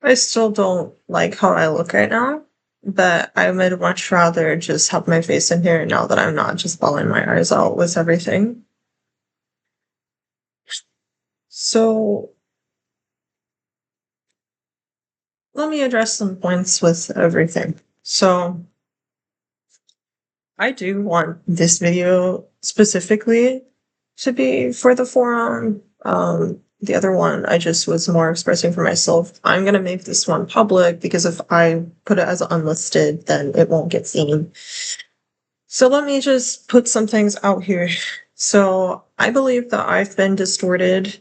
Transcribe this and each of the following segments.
I still don't like how I look right now, but I would much rather just have my face in here now that I'm not just bawling my eyes out with everything. So let me address some points with everything. So I do want this video specifically to be for the forum. The other one I just was more expressing for myself. I'm gonna make this one public because if I put it as unlisted, then it won't get seen. So let me just put some things out here. So I believe that I've been distorted,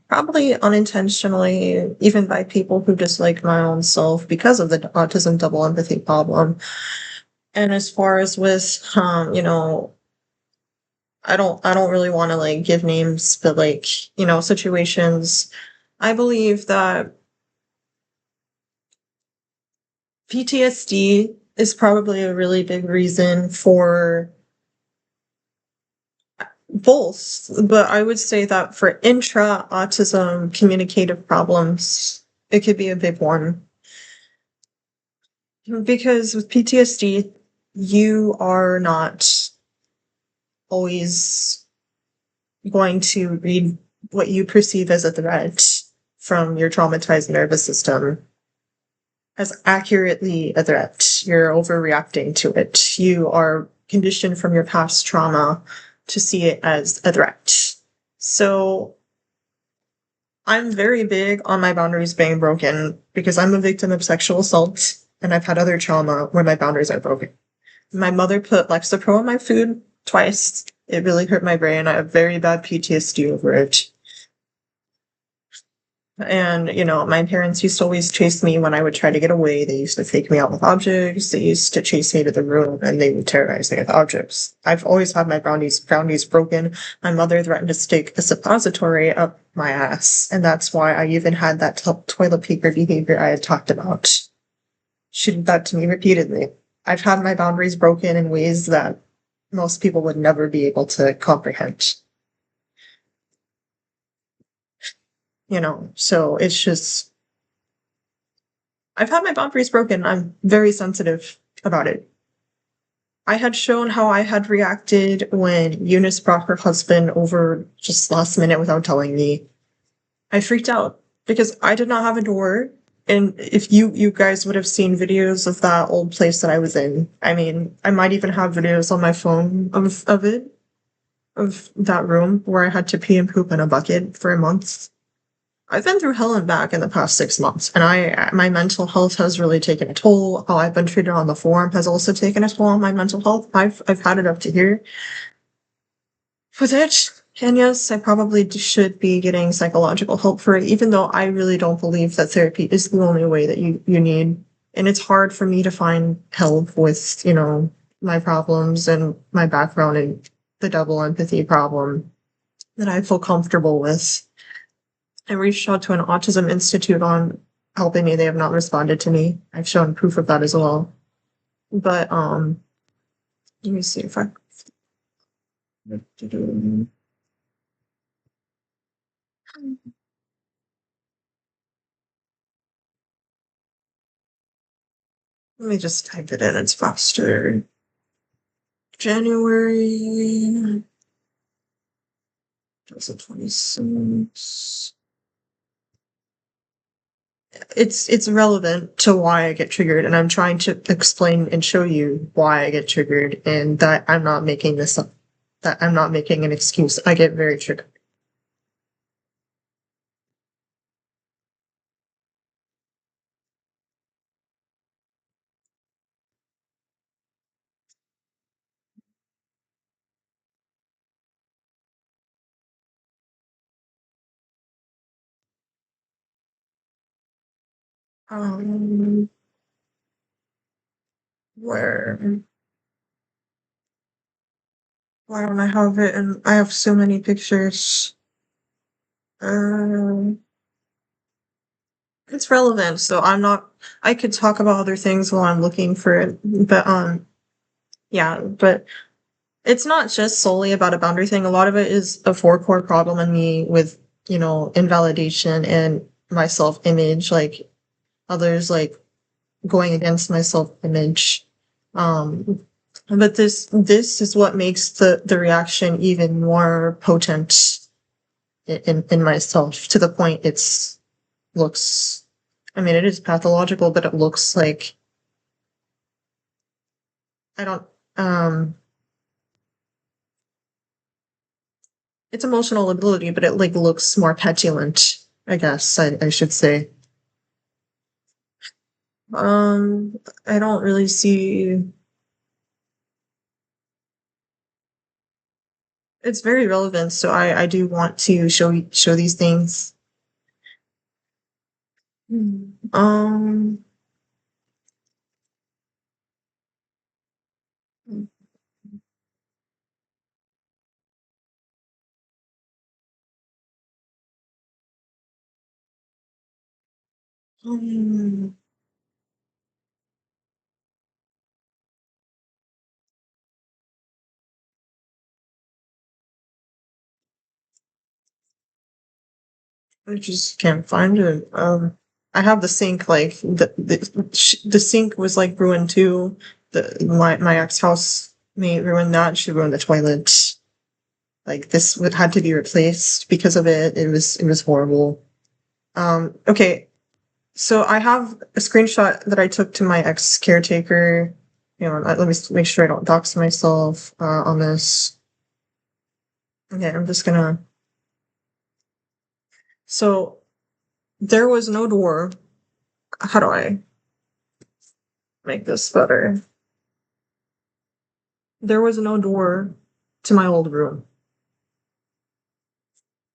probably unintentionally, even by people who dislike my own self because of the autism double empathy problem. And as far as with, I don't really want to like give names, but like, situations. I believe that PTSD is probably a really big reason for both, but I would say that for intra autism communicative problems, it could be a big one. Because with PTSD, you are not always going to read what you perceive as a threat from your traumatized nervous system as accurately a threat. You're overreacting to it. You are conditioned from your past trauma to see it as a threat. So I'm very big on my boundaries being broken because I'm a victim of sexual assault and I've had other trauma where my boundaries are broken. My mother put Lexapro in my food twice. It really hurt my brain. I have very bad PTSD over it. And, my parents used to always chase me when I would try to get away. They used to fake me out with objects. They used to chase me to the room and they would terrorize me with objects. I've always had my brownies broken. My mother threatened to stick a suppository up my ass. And that's why I even had that toilet paper behavior I had talked about. She did that to me repeatedly. I've had my boundaries broken in ways that most people would never be able to comprehend. So it's just I've had my boundaries broken. I'm very sensitive about it. I had shown how I had reacted when Eunice brought her husband over just last minute without telling me. I freaked out because I did not have a door. And if you guys would have seen videos of that old place that I was in, I mean, I might even have videos on my phone of that room where I had to pee and poop in a bucket for a month. I've been through hell and back in the past 6 months, and my mental health has really taken a toll. How I've been treated on the forum has also taken a toll on my mental health. I've had it up to here with it. And yes, I probably should be getting psychological help for it, even though I really don't believe that therapy is the only way that you need. And it's hard for me to find help with, my problems and my background and the double empathy problem that I feel comfortable with. I reached out to an autism institute on helping me. They have not responded to me. I've shown proof of that as well. But let me see if I let me just type it in, it's faster. January 2026. It's relevant to why I get triggered, and I'm trying to explain and show you why I get triggered and that I'm not making this up, that I'm not making an excuse. I get very triggered. Um where Why don't I have it? And I have so many pictures. Um, it's relevant, so I'm not. I could talk about other things while I'm looking for it, but yeah. But it's not just solely about a boundary thing. A lot of it is a four-core problem in me with invalidation and my self-image. Like others like going against my self-image. But this is what makes the reaction even more potent in myself, to the point it's looks, I mean, it is pathological, but it looks like I don't um it's emotional ability, but it like looks more petulant, I guess I should say. Um, I don't really see. It's very relevant, so I do want to show these things. Um, um, I just can't find it. I have the sink, like the sink was like ruined too. My ex housemate ruined that. She ruined the toilet. Like this would had to be replaced because of it. It was horrible. Okay, so I have a screenshot that I took to my ex caretaker. You know, let me make sure I don't dox myself on this. Okay, I'm just gonna. So there was no door. How do I make this better? There was no door to my old room.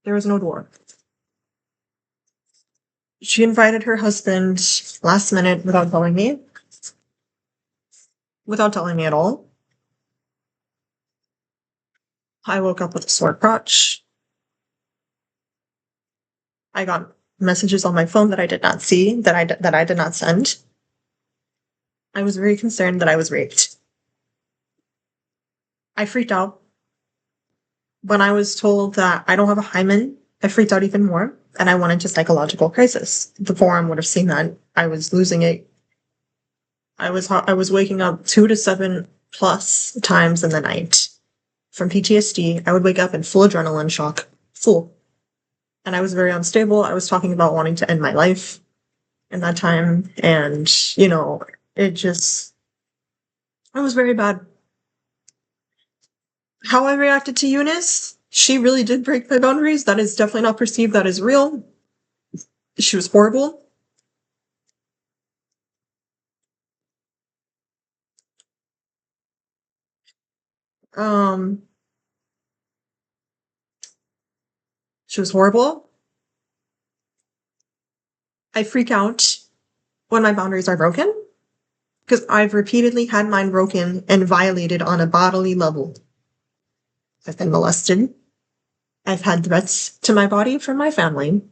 There was no door. She invited her husband last minute without telling me at all. I woke up with a sore crotch. I got messages on my phone that I did not see, that I did not send. I was very concerned that I was raped. I freaked out. When I was told that I don't have a hymen, I freaked out even more, and I went into psychological crisis. The forum would have seen that. I was losing it. I was waking up 2 to 7 plus times in the night from PTSD. I would wake up in full adrenaline shock, full. And I was very unstable. I was talking about wanting to end my life in that time. And, it just, it was very bad. How I reacted to Eunice, she really did break my boundaries. That is definitely not perceived. That is real. She was horrible. Um, she was horrible. I freak out when my boundaries are broken because I've repeatedly had mine broken and violated on a bodily level. I've been molested. I've had threats to my body from my family.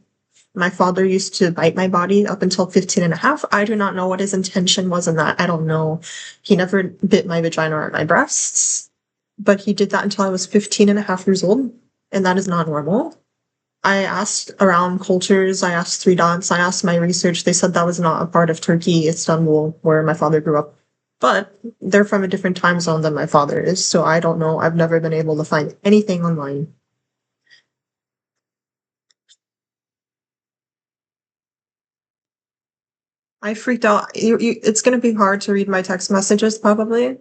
My father used to bite my body up until 15 and a half. I do not know what his intention was in that. I don't know. He never bit my vagina or my breasts, but he did that until I was 15 and a half years old, and that is not normal. I asked around cultures, I asked Three Dots, I asked my research. They said that was not a part of Turkey, Istanbul, where my father grew up. But they're from a different time zone than my father is, so I don't know. I've never been able to find anything online. I freaked out. It's going to be hard to read my text messages probably.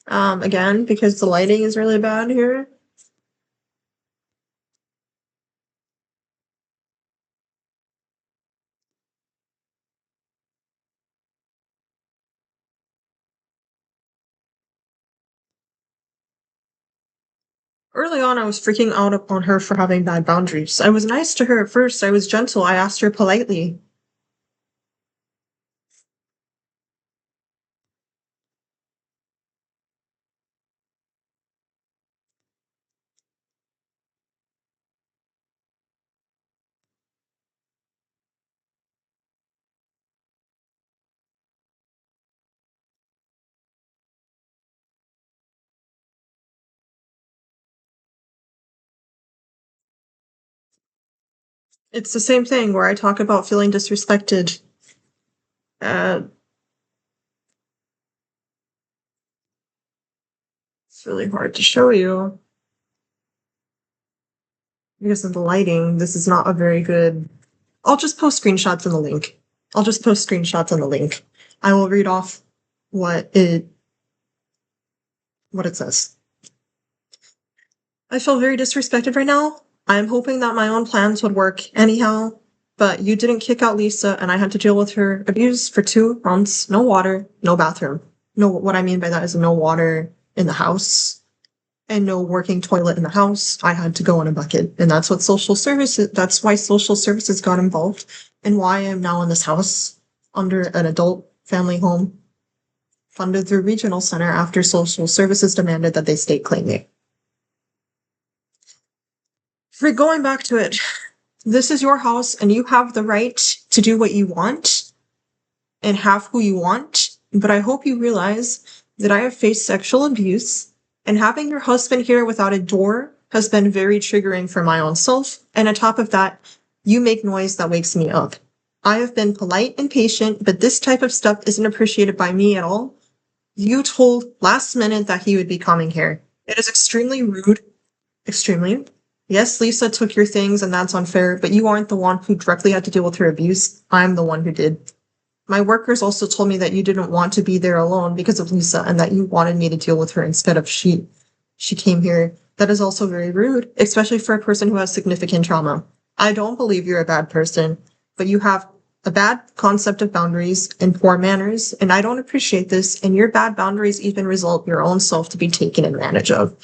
Again, because the lighting is really bad here. Early on, I was freaking out upon her for having bad boundaries. I was nice to her at first. I was gentle. I asked her politely. It's the same thing where I talk about feeling disrespected. Uh, it's really hard to show you because of the lighting. This is not a very good. I'll just post screenshots in the link. I'll just post screenshots in the link. I will read off what it says. I feel very disrespected right now. I am hoping that my own plans would work anyhow, but you didn't kick out Lisa and I had to deal with her abuse for 2 months. No water, no bathroom. No, what I mean by that is no water in the house and no working toilet in the house. I had to go in a bucket. And that's what that's why social services got involved and why I'm now in this house under an adult family home funded through regional center after social services demanded that they state claim me. For going back to it, this is your house and you have the right to do what you want and have who you want. But I hope you realize that I have faced sexual abuse and having your husband here without a door has been very triggering for my own self. And on top of that, you make noise that wakes me up. I have been polite and patient, but this type of stuff isn't appreciated by me at all. You told last minute that he would be coming here. It is extremely rude. Extremely. Yes, Lisa took your things and that's unfair, but you aren't the one who directly had to deal with her abuse. I'm the one who did. My workers also told me that you didn't want to be there alone because of Lisa and that you wanted me to deal with her instead of she came here. That is also very rude, especially for a person who has significant trauma. I don't believe you're a bad person, but you have a bad concept of boundaries and poor manners, and I don't appreciate this, and your bad boundaries even result your own self to be taken advantage of.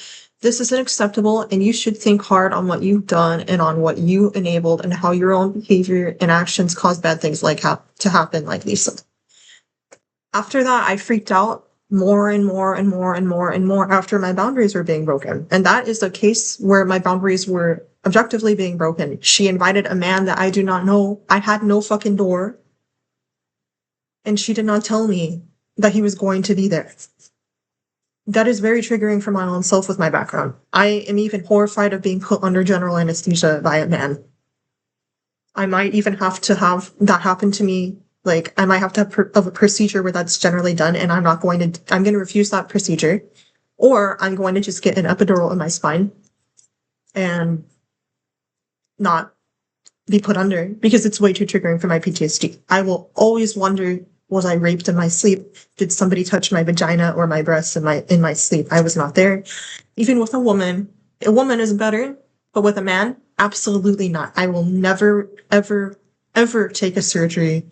This isn't acceptable, and you should think hard on what you've done and on what you enabled and how your own behavior and actions cause bad things like to happen like Lisa. After that, I freaked out more and more and more and more and more after my boundaries were being broken. And that is a case where my boundaries were objectively being broken. She invited a man that I do not know. I had no fucking door. And she did not tell me that he was going to be there. That is very triggering for my own self with my background. I am even horrified of being put under general anesthesia by a man. I might even have to have that happen to me. Like, I might have to have a procedure where that's generally done, and I'm going to refuse that procedure. Or I'm going to just get an epidural in my spine and not be put under because it's way too triggering for my PTSD. I will always wonder, was I raped in my sleep? Did somebody touch my vagina or my breasts in my sleep? I was not there. Even with a woman is better, but with a man, absolutely not. I will never, ever, ever take a surgery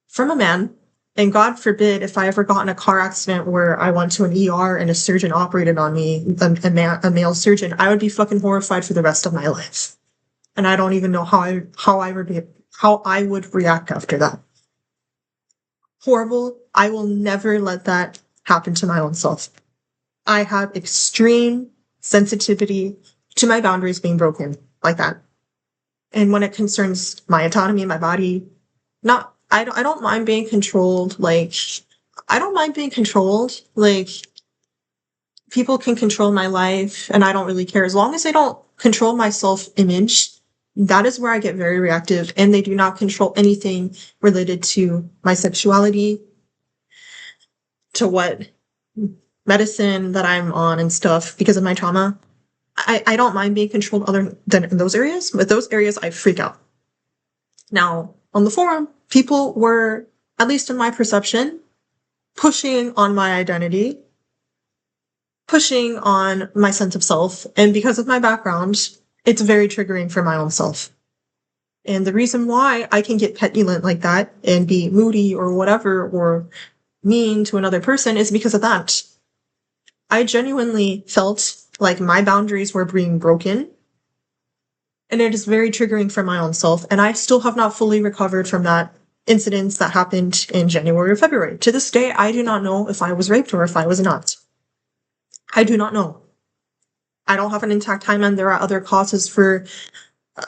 from a man. And God forbid if I ever got in a car accident where I went to an ER and a surgeon operated on me, a male surgeon, I would be fucking horrified for the rest of my life. And I don't even know how I would react after that. Horrible. I will never let that happen to my own self. I have extreme sensitivity to my boundaries being broken like that. And when it concerns my autonomy, my body, I don't mind being controlled. Like, I don't mind being controlled. Like, people can control my life and I don't really care. As long as they don't control my self-image, that is where I get very reactive, and they do not control anything related to my sexuality, to what medicine that I'm on and stuff because of my trauma. I don't mind being controlled other than in those areas, but those areas I freak out. Now, on the forum, people were, at least in my perception, pushing on my identity, pushing on my sense of self, and because of my background, it's very triggering for my own self. And the reason why I can get petulant like that and be moody or whatever or mean to another person is because of that. I genuinely felt like my boundaries were being broken. And it is very triggering for my own self. And I still have not fully recovered from that incident that happened in January or February. To this day, I do not know if I was raped or if I was not. I do not know. I don't have an intact hymen. There are other causes for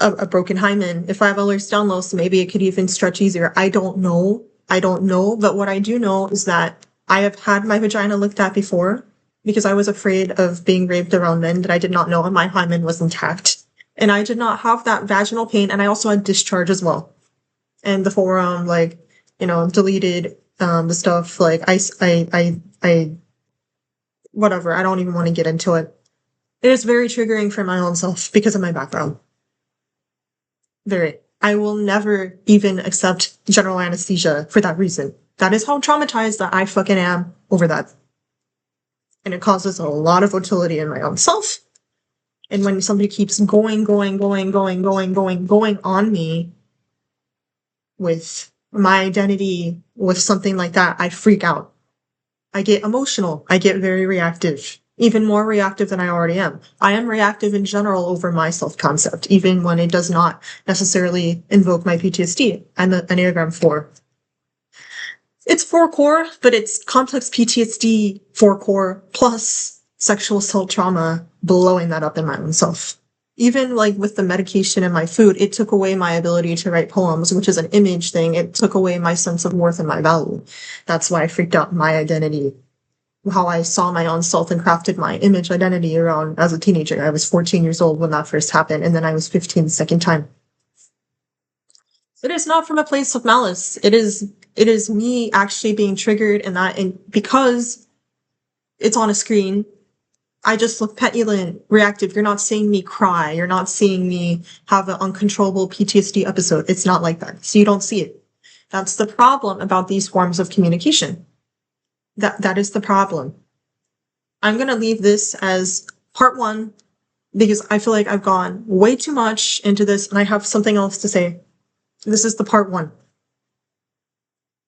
a broken hymen. If I have Ehlers-Danlos, maybe it could even stretch easier. I don't know. But what I do know is that I have had my vagina looked at before because I was afraid of being raped around men that I did not know, and my hymen was intact. And I did not have that vaginal pain, and I also had discharge as well. And the forum, like, deleted the stuff like I whatever. I don't even want to get into it. It is very triggering for my own self because of my background. Very. I will never even accept general anesthesia for that reason. That is how traumatized that I fucking am over that. And it causes a lot of volatility in my own self. And when somebody keeps going on me with my identity, with something like that, I freak out. I get emotional. I get very reactive, even more reactive than I already am. I am reactive in general over my self-concept, even when it does not necessarily invoke my PTSD. I'm an Enneagram 4. It's 4 core, but it's complex PTSD 4 core plus sexual assault trauma blowing that up in my own self. Even like with the medication and my food, it took away my ability to write poems, which is an image thing. It took away my sense of worth and my value. That's why I freaked out my identity, how I saw my own self and crafted my image identity around as a teenager. I was 14 years old when that first happened, and then I was 15 the second time. It is not from a place of malice. It is me actually being triggered and because it's on a screen, I just look petulant, reactive. You're not seeing me cry. You're not seeing me have an uncontrollable PTSD episode. It's not like that. So you don't see it. That's the problem about these forms of communication. That is the problem. I'm going to leave this as part 1 because I feel like I've gone way too much into this and I have something else to say. This is the part 1.